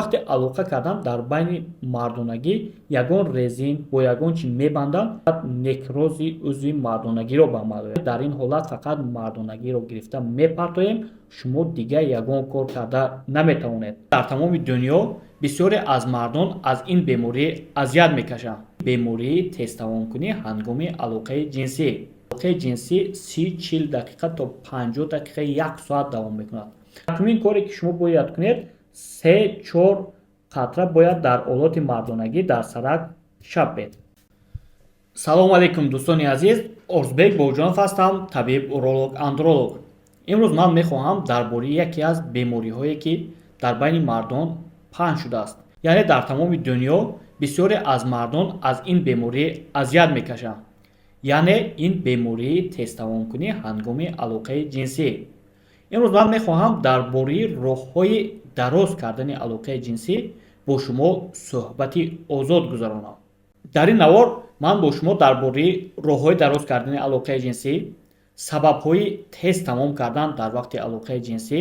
вақте алоқа кардан дар байни мардонагӣ ягон резин бо ягон чиз мебанданд, некрози узви мардонагиро ба амал меорад. Дар ин ҳолат фақат мардонагиро гирифта мепартоем, шумо дигар ягон кор карда наметавонед. Дар тамоми дунё бисёре аз мардон аз ин беморӣ азият мекашанд. Бемории тезтавонкунӣ ҳангоми алоқаи ҷинсӣ. алоқаи ҷинсӣ 30-40 дақиқа то 50 дақиқа 1 соат давом мекунад. якумин коре ки шумо бояд кунед, 3-4 қатра бояд дар олоти мардонагӣ дар сарак шапед. салому алайкум дӯстони азиз, Орзубек Боҷонов ҳастам, табиб уролог андролог. имрӯз ман мехоҳам дар бораи яке аз бемориҳое ки дар байни мардон паҳн шудааст, яъне дар тамоми дунё бисёре аз мардон аз ин беморӣ азият мекашанд, яъне ин бемории тезтавонкунӣ ҳангоми алоқаи ҷинсӣ. имрӯз ман мехоҳам дар бораи роҳҳои дароз кардани алоқаи ҷинсӣ бо шумо суҳбати озод гузаронам. дар ин навор ман бо шумо дар бораи роҳҳои дароз кардани алоқаи ҷинсӣ, сабабҳои тез тамом кардан дар вақти алоқаи ҷинсӣ,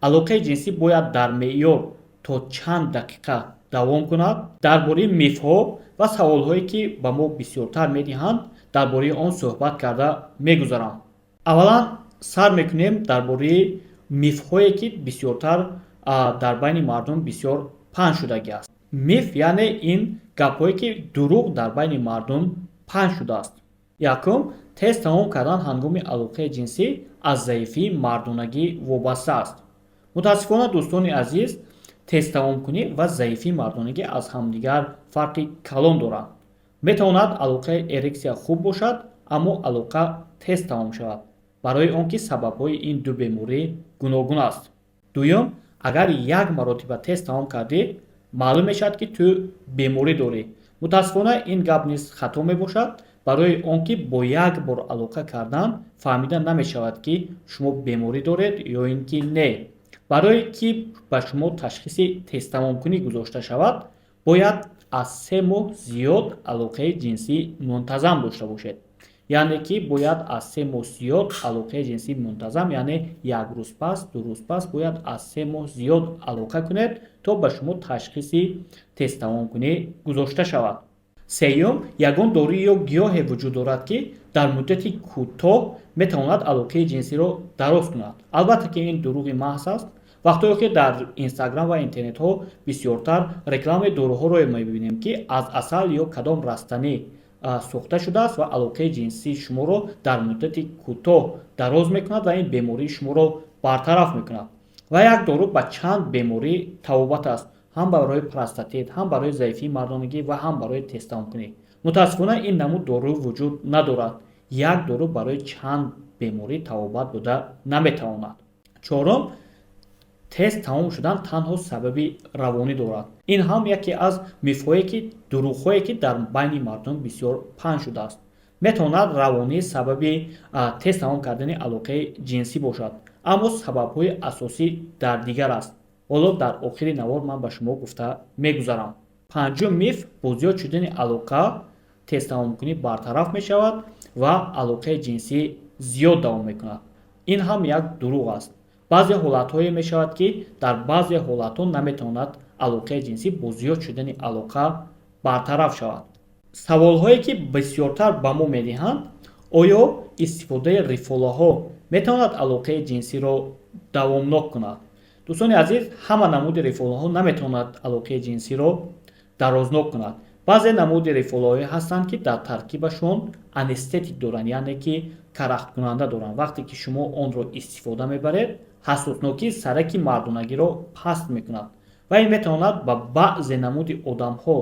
алоқаи ҷинсӣ бояд дар меъёр то чанд дақиқа давом кунад, дар бораи мифҳо ва саволҳое ки ба мо бисёртар медиҳанд, дар бораи он суҳбат карда мегузарам. аввалан сар мекунем дар бораи мифҳое ки бисёртар дар байни мардум бисёр паҳн шудагиаст. миф яъне ин гапҳое ки дурӯғ дар байни мардум паҳн шудааст. якум, тез тамом кардан ҳангоми алоқаи ҷинсӣ аз заифии мардонагӣ вобаста аст. мутаассифона дӯстони азиз, тезтамомкунӣ ва заифии мардонагӣ аз ҳамдигар фарқи калон доранд. метавонад алоқаи эрексия хуб бошад, аммо алоқа тез тамом шавад, барои он ки сабабҳои ин ду беморӣ гуногун аст. дуюм, агар як маротиба тез тамом кардӣ, маълум мешавад ки ту беморӣ дорӣ. мутаассифона ин гап низ хато мебошад, барои он ки бо як бор алоқа кардан фаҳмида намешавад ки шумо беморӣ доред ё ин ки не. барое ки ба шумо ташхиси тезтамомкунӣ гузошта шавад, бояд аз 3 моҳ зиёд алоқаи ҷинсӣ мунтазам дошта бошед. яъне ки бояд аз 3 моҳ зиёд алоқаи ҷинсӣ мунтазам, яъне як рӯз пас, ду рӯз пас бояд аз 3 моҳ зиёд алоқа кунед, то ба шумо ташхиси тезтамомкунӣ гузошта шавад. сеюм, ягон дорӣ ё гиёҳе вуҷуд дорад ки дар муддати кӯтоҳ метавонад алоқаи ҷинсиро дароз кунад. албатта ки ин дурӯғи маҳз аст. вақтое ки дар инстаграм ва интернетҳо бисёртар рекламаи дороҳоро мебинем ки аз асал ё кадом растанӣ сохта шудааст ва алоқаи ҷинсии шуморо дар муддати кӯтоҳ дароз мекунад ва ин бемории шуморо бартараф мекунад. ва як дору ба чанд беморӣ тавобат аст, ҳам барои простатит, ҳам барои заифии мардонагӣ ва ҳам барои тезтамомкунӣ. мутаассифона ин намуд дору вуҷуд надорад. як дору барои чанд беморӣ тавобат дода наметавонад. чорум, тез тамом шудан танҳо сабаби равонӣ дорад. ин ҳам яке аз мифҳое ки дурӯғҳое ки дар байни мардум бисёр паҳн шудааст. метавонад равонӣ сабаби тез тамом кардани алоқаи ҷинсӣ бошад, аммо сабабҳои асосӣ дар дигар аст. ҳоло дар охири навор ман ба шумо гуфта мегузарам. панҷум миф, бо зиёд шудани алоқа тезтамомкунӣ бартараф мешавад ва алоқаи ҷинсӣ зиёд давом мекунад. ин ҳам як дурӯғ аст. баъзе ҳолатҳое мешавад ки дар баъзе ҳолатҳо наметавонад алоқаи ҷинсӣ бо зиёд шудани алоқа бартараф шавад. саволҳое ки бисёртар ба мо медиҳанд: оё истифодаи рифолаҳо метавонад алоқаи ҷинсиро давомнок кунад? дӯстони азиз, ҳама намуди рифолаҳо наметавонад алоқаи ҷинсиро дарознок кунад. баъзе намуди рифолаҳое ҳастанд ки дар таркибашон анестетик доранд, яъне ки карахткунанда доранд. вақте ки шумо онро истифода мебаред, ҳассоснокии сараки мардонагиро паст мекунад ва ин метавонад ба баъзе намуди одамҳо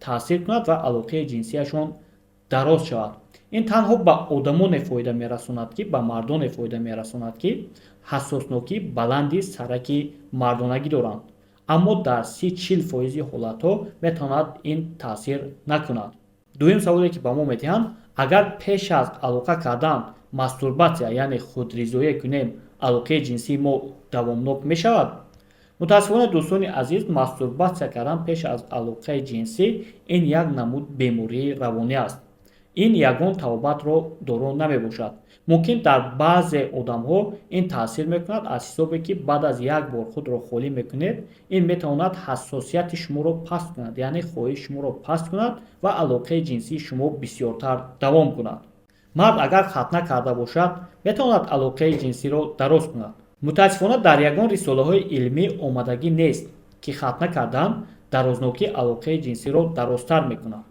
таъсир кунад ва алоқаи ҷинсияшон дароз шавад. ин танҳо ба одамоне фоида мерасонад ки ба мардоне фоида мерасонад ки ҳассоснокии баланди сараки мардонагӣ доранд, аммо дар 30-40% ҳолатҳо метавонад ин таъсир накунад. дуюм саволе ки ба мо медиҳанд: агар пеш аз алоқа кардан мастурбатсия яъне худризоӣ кунем, алоқаи ҷинсии мо давомнок мешавад? мутаассифона дӯстони азиз, мастурбатсия кардан пеш аз алоқаи ҷинсӣ ин як намуд бемории равонӣ аст. ин ягон тавбатро доро намебошад. мумкин дар баъзе одамҳо ин таъсир мекунад аз ҳисобе ки баъд аз як бор худро холӣ мекунед, ин метавонад ҳассосияти шуморо паст кунад, яъне хоҳиши шуморо паст кунад ва алоқаи ҷинсии шумо бисёртар давом кунад. мард агар хатна карда бошад, метавонад алоқаи ҷинсиро дароз кунад. мутаассифона дар ягон рисолаҳои илмӣ омадагӣ нест ки хатна кардан дарознокии алоқаи ҷинсиро дарозтар мекунад.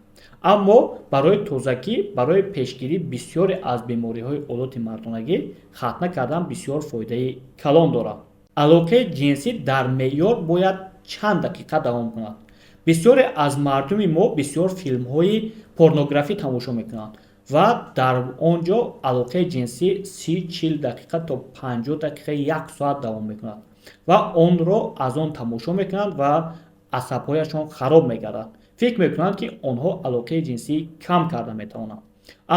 аммо барои тозагӣ, барои пешгирии бисёре аз бемориҳои одати мардонагӣ хатна кардан бисёр фоидаи калон дорад. алоқаи ҷинсӣ дар меъёр бояд чанд дақиқа давом кунад. бисёре аз мардуми мо бисёр филмҳои порнографӣ тамошо мекунанд ва дар он ҷо алоқаи ҷинсӣ 30-40 дақиқа то 50 дақиқа 1 соат давом мекунад ва онро аз он тамошо мекунанд ва асабҳояшон хароб мегардад. фикр мекунанд ки онҳо алоқаи ҷинсӣ кам карда метавонанд,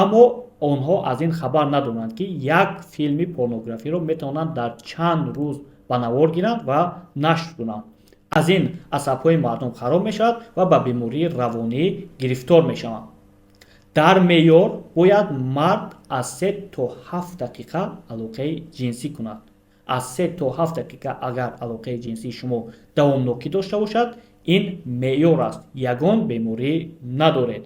аммо онҳо аз ин хабар надоранд ки як филми порнографиро метавонанд дар чанд рӯз ба навор гиранд ва нашр кунанд. аз ин асабҳои мардум хароб мешавад ва ба бемории равонӣ гирифтор мешаванд. дар меъёр бояд мард аз 3 то 7 дақиқа алоқаи ҷинсӣ кунад. аз 3 то 7 дақиқа агар алоқаи ҷинсии шумо давомнокӣ дошта бошад, ин меъёр аст, ягон беморӣ надоред.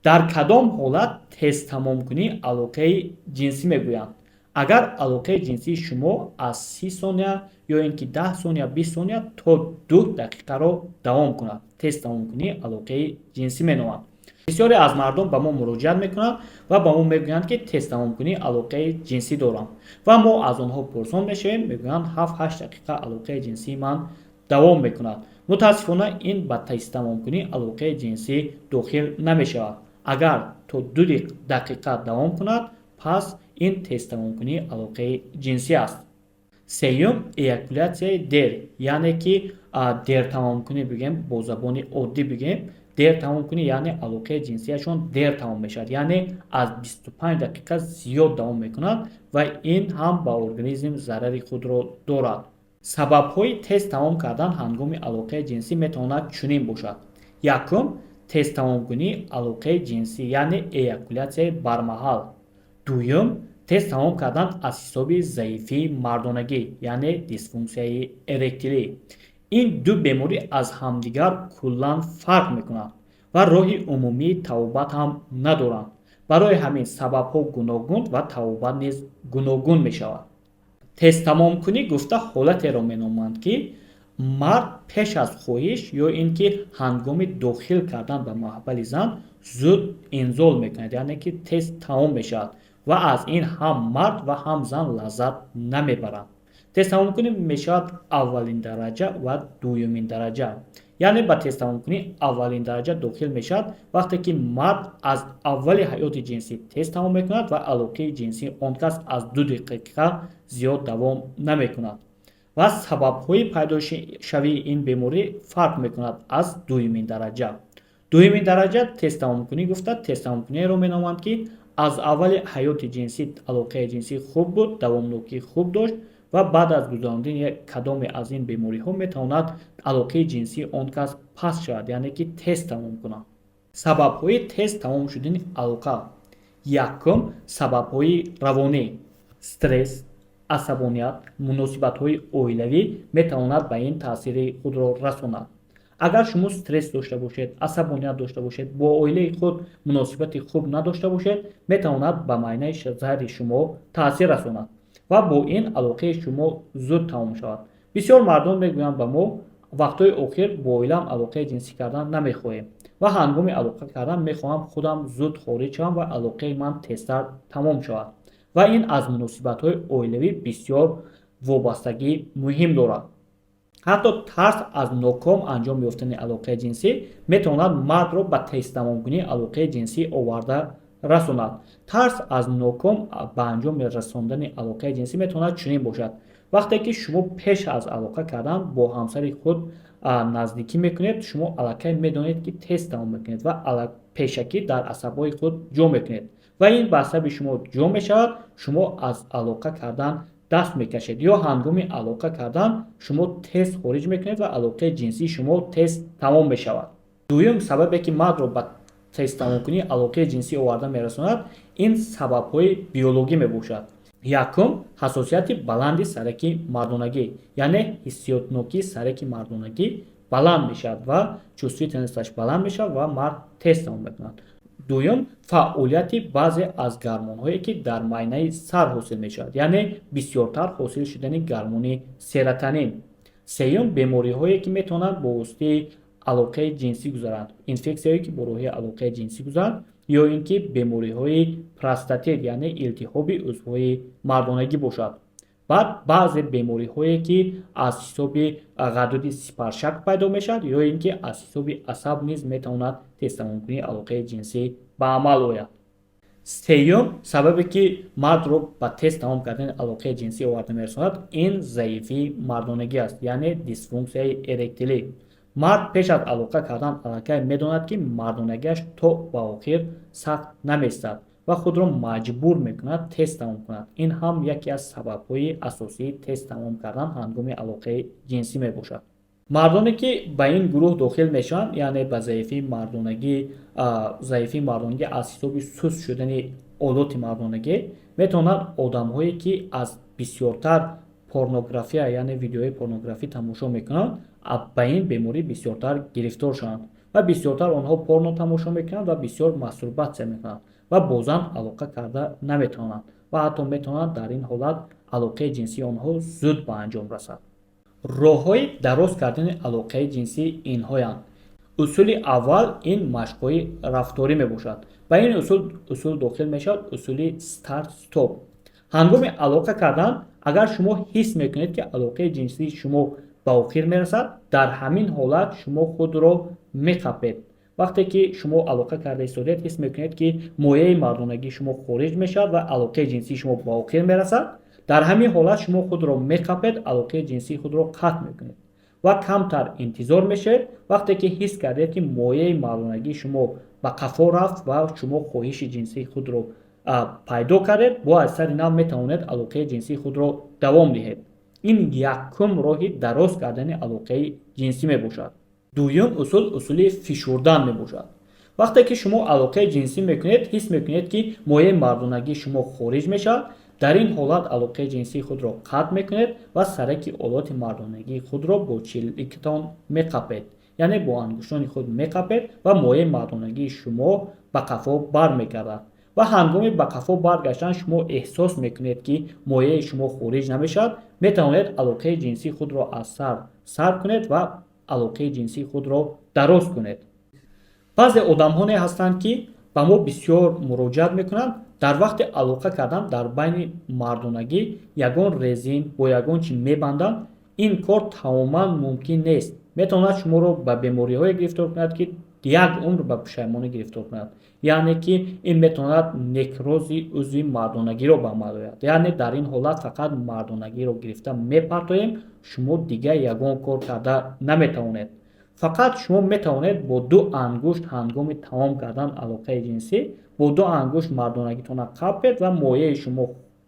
дар кадом ҳолат тезтамомкунии алоқаи ҷинсӣ мегӯянд? агар алоқаи ҷинсии шумо аз 30 сония ё ин ки 10 сония 20 сония то 2 дақиқаро давом кунад, тезтамомкунии алоқаи ҷинсӣ меноманд. бисёре аз мардум ба мо муроҷиат мекунанд ва ба мо мегӯянд ки тезтамомкунии алоқаи ҷинсӣ дорам ва мо аз онҳо пурсон мешавем, мегӯянд 7-8 дақиқа алоқаи ҷинсии ман давом мекунад. мутаассифона ин ба тезтамомкунии алоқаи ҷинсӣ дохил намешавад. агар то 2 дақиқа давом кунад, пас ин тезтамомкунии алоқаи ҷинсӣ аст. сеюм, эякулятсияи дер, яъне ки дер тамомкунӣ бигем, бо забони оддӣ бигем, дер тамомкунӣ яъне алоқаи ҷинсияшон дер тамом мешавад, яъне аз 25 дақиқа зиёд давом мекунад ва ин ҳам ба организм зарари худро дорад. сабабҳои тез тамом кардан ҳангоми алоқаи ҷинсӣ метавонад чунин бошад. якум, тезтамомкунии алоқаи ҷинсӣ, яъне эякулятсияи бармаҳал. дуюм, тез тамом кардан аз ҳисоби заифии мардонагӣ, яъне дисфунксияи эректилӣ. ин ду беморӣ аз ҳамдигар куллан фарқ мекунанд ва роҳи умумии тавбат ҳам надоранд. барои ҳамин сабабҳо гуногун ва тавбат низ гуногун мешавад. тезтамомкунӣ гуфта ҳолатеро меноманд ки мард пеш аз хоҳиш ё ин ки ҳангоми дохил кардан ба маҳбали зан зуд инзол мекунад, яъне ки тез тамом мешавад ва аз ин ҳам мард ва ҳам зан лаззат намебаранд. тезтамомкунӣ мешавад аввалин дараҷа ва дуюмин дараҷа. яъне ба тезтамомкунии аввалин дараҷа дохил мешавад вақте ки мард аз аввали ҳаёти ҷинсӣ тез тамом мекунад ва алоқаи ҷинсии он кас аз 2 дақиқа зиёд давом намекунад ва сабабҳои пайдошавии ин беморӣ фарқ мекунад аз дуюмин дараҷа. дуюмин дараҷа тезтамомкунӣ гуфта тезтамомкуниеро меноманд ки аз аввали ҳаёти ҷинсӣ алоқаи ҷинсӣ хуб буд, давомнокӣ хуб дошт ва баъд аз гузарондани кадоме аз ин бемориҳо метавонад алоқаи ҷинсии он кас паст шавад, яъне ки тез тамом кунад. сабабҳои тез тамом шудани алоқа. якум, сабабҳои равонӣ. стресс, асабоният, муносибатҳои оилавӣ метавонад ба ин таъсири худро расонад. агар шумо стресс дошта бошед, асабоният дошта бошед, бо оилаи худ муносибати хуб надошта бошед, метавонад ба майнаи заҳри шумо таъсир расонад ва бо ин алоқаи шумо зуд тамом шавад. бисёр мардум мегӯянд ба мо вақтҳои охир бо оилаам алоқаи ҷинсӣ кардан намехоҳем ва ҳангоми алоқа кардан мехоҳам худам зуд хориҷ шавам ва алоқаи ман тезтар тамом шавад ва ин аз муносибатҳои оилавӣ бисёр вобастагӣ муҳим дорад. ҳатто тарс аз ноком анҷом ёфтани алоқаи ҷинсӣ метавонад мардро ба тезтамомкунии алоқаи ҷинсӣ оварда расонад. тарс аз ноком ба анҷом расондани алоқаи ҷинсӣ метавонад чунин бошад. вақте ки шумо пеш аз алоқа кардан бо ҳамсари худ наздикӣ мекунед, шумо аллакай медонед ки тез тамом мекунед ва пешакӣ дар асабҳои худ ҷо мекунед ва ин ба асаби шумо ҷо мешавад. шумо аз алоқа кардан даст мекашед ё ҳангоми алоқа кардан шумо тез хориҷ мекунед ва алоқаи ҷинсии шумо тез тамом мешавад. дуюм сабабе ки мардро ба тест тамомкунии алоқаи ҷинсӣ оварда мерасонад, ин сабабҳои биологӣ мебошад. Якум, ҳассосияти баланди сараки мардонагӣ, яъне ҳиссиётнокии сараки мардонагӣ баланд мешавад ва чувствительносташ баланд мешавад ва мард тест тамом мекунад. дуюм, фаъолияти баъзе аз гормонҳое ки дар майнаи сар ҳосил мешавад, яъне бисёртар ҳосил шудани гормони серотонин. сеюм, бемориҳое ки метавонанд бо воситаи алоқаи ҷинсӣ гузаранд, инфексияҳое ки бо роҳи алоқаи ҷинсӣ гузаранд, ё ин ки бемориҳои простатит, яъне илтиҳоби узвҳои мардонагӣ бошад. баъд баъзе бемориҳое ки аз ҳисоби ғадуди сипаршак пайдо мешавад, ё ин ки аз ҳисоби асаб низ метавонад тестамомкунии алоқаи ҷинсӣ ба амал ояд. сеюм, сабабе ки мардро ба тест тамом кардани алоқаи ҷинсӣ оварда мерасонад, ин заифии мардонагӣ аст, яъне дисфунксияи эректилӣ. мард пеш аз алоқа кардан аллакай медонад ки мардонагиаш то ба охир сахт намеистад ва худро маҷбур мекунад тест тамом кунад. ин ҳам яке аз сабабҳои асосии тест тамом кардан ҳангоми алоқаи ҷинсӣ мебошад. мардоне ки ба ин гурӯҳ дохил мешаванд, яъне ба заифии мардонагӣ аз ҳисоби суст шудани одати мардонагӣ, метавонанд одамҳое ки аз бисёртар порнография, яъне видеои порнографӣ тамошо мекунанд, ба ин беморӣ бисёртар гирифтор шаванд ва бисёртар онҳо порно тамошо мекунанд ва бисёр мастурбатсия мекунанд ва бозан алоқа карда наметавонанд ва ҳатто метавонад дар ин ҳолат алоқаи ҷинсии онҳо зуд ба анҷом расад. роҳҳои дароз кардани алоқаи ҷинсӣ инҳоянд. усули аввал ин машқҳои рафторӣ мебошад. ба ин усул дохил мешавад усули старт стоп. ҳангоми алоқа кардан, агар шумо ҳис мекунед ки алоқаи ҷинсии шумо ба охир мерасад, дар ҳамин ҳолат шумо худро меқапед. вақте ки шумо алоқа карда истодед, ҳис мекунед ки мояи мардонагии шумо хориҷ мешавад ва алоқаи ҷинсии шумо ба охир мерасад, дар ҳамин ҳолат шумо худро меқапед, алоқаи ҷинсии худро қатъ мекунед ва камтар интизор мешавед. вақте ки ҳис кардед ки мояи мардонагии шумо ба қафо рафт ва шумо хоҳиши ҷинсии худро пайдо кардед, бо аз сари нав метавонед алоқаи ҷинсии худро давом диҳед. ин якум роҳи дароз кардани алоқаи ҷинсӣ мебошад. дуюм усул усули фишурдан мебошад. вақте ки шумо алоқаи ҷинсӣ мекунед, ҳис мекунед ки мояи мардонагии шумо хориҷ мешавад, дар ин ҳолат алоқаи ҷинсии худро қатъ мекунед ва сараки олоти мардонагии худро бо чиликатон меқапед, яъне бо ангуштони худ меқапед ва мояи мардонагии шумо ба қафо бармегардад. ва ҳангоми ба қафо баргаштан шумо эҳсос мекунед ки мояи шумо хориҷ намешавад, метавонед алоқаи ҷинсии худро аз сар кунед ва алоқаи ҷинсии худро дароз кунед. баъзе одамҳоне ҳастанд ки ба мо бисёр муроҷиат мекунанд. дар вақти алоқа кардан дар байни мардонагӣ ягон резин бо ягон чи мебанданд. ин кор тамоман мумкин нест. метавонад шуморо ба бемориҳое гирифтор кунад ки як умр ба пушаймонӣ гирифтор кунад. яъне ки ин метавонад некрози узви мардонагиро ба амал ояд. яъне дар ин ҳолат фақат мардонагиро гирифта мепартоем, шумо дигар ягон кор карда наметавонед. фақат шумо метавонед бо ду ангушт ҳангоми тамом кардан алоқаи ҷинсӣ бо ду ангушт мардонагитона қапед ва мояи шумо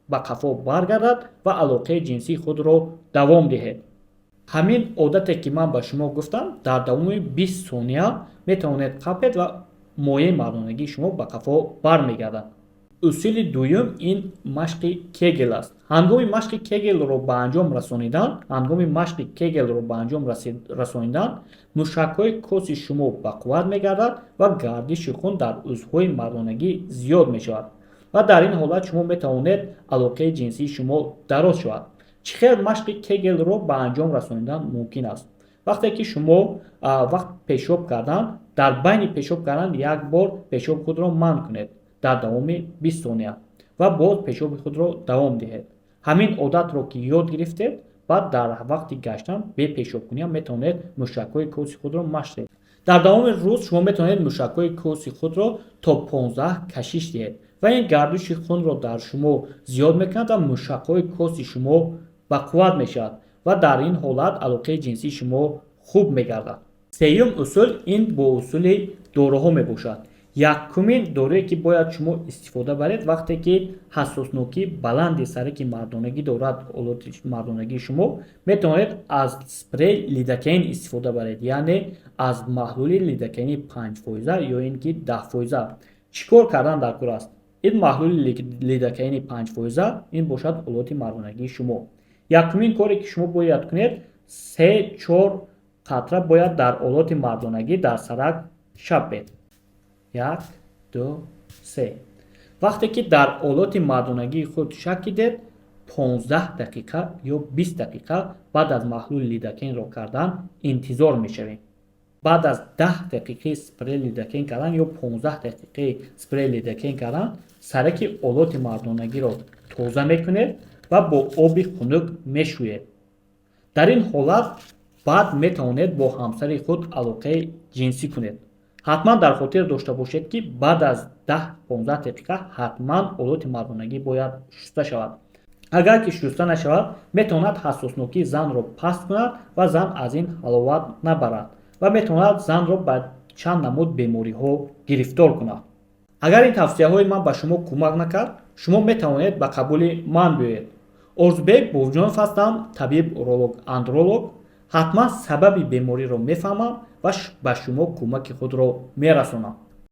ба қафо баргардад ва алоқаи ҷинсии худро давом диҳед. ҳамин одате ки ман ба шумо гуфтам, дар давоми 20 сония метавонед қапед ва мояи мардонагии шумо ба қафо бармегардад. усули дуюм ин машқи кегел аст. ҳангоми машқи кегелро ба анҷом расонидан, мушакҳои коси шумо ба қувват мегардад ва гардиши хун дар узвҳои мардонагӣ зиёд мешавад ва дар ин ҳолат шумо метавонед алоқаи ҷинсии шумо дароз шавад. чӣ хел машқи кегелро ба анҷом расонидан мумкин аст? вақте ки шумо вақт пешоб кардан, дар байни пешоб кардан як бор пешоб худро манъ кунед дар давоми 20 сония ва боз пешоби худро давом диҳед. ҳамин одатро ки ёд гирифтед, баъд дар вақти гаштан бе пешобкунӣ метавонед мушакҳои коси худро машқ диҳед. дар давоми рӯз шумо метавонед мушакҳои коси худро то 15 кашиш диҳед ва ин гардиши хунро дар шумо зиёд мекунад ва мушакҳои коси шумо ба қувват мешавад ва дар ин ҳолат алоқаи ҷинсии шумо хуб мегардад. сеюм усул ин бо усули дороҳо мебошад. якумин дорое ки бояд шумо истифода баред вақте ки ҳассоснокӣ баланди сараки мардонагӣ дорад олоти мардонагии шумо метавонед аз спрей лидокаин истифода баред, яъне аз маҳлули лидокаини 5% ё ин ки 10%. чӣ кор кардан дар кор аст? ин маҳлули лидокаини 5% ин бошад олоти мардонагии шумо. якумин коре ки шумо бояд кунед 3-4 қатра бояд дар олоти мардонагӣ дар сарак шапед. 1, 2, 3. вақте ки дар олоти мардонагии худ шакидед 15 дақиқа ё 20 дақиқа баъд аз маҳлули лидокаинро кардан интизор мешавем. баъд аз 10 дақиқаи спрей лидокаин кардан ё 15 дақиқаи спрей лидокаин кардан сараки олоти мардонагиро тоза мекунед ва бо оби хунук мешӯед. дар ин ҳолат баъд метавонед бо ҳамсари худ алоқаи ҷинсӣ кунед. ҳатман дар хотир дошта бошед ки баъд аз 10-15 дақиқа ҳатман олоти мардонагӣ бояд шуста шавад. агар ки шуста нашавад метавонад ҳассоснокии занро паст кунад ва зан аз ин ҳаловат набарад ва метавонад занро ба чанд намуд бемориҳо гирифтор кунад. агар ин тавсияҳои ман ба шумо кӯмак накард, шумо метавонед ба қабули ман биёед. Орзубек Бовҷонов ҳастам, табиб уролог андролог. ҳатман сабаби бемориро мефаҳмам ва ба шумо кӯмаки худро мерасонам.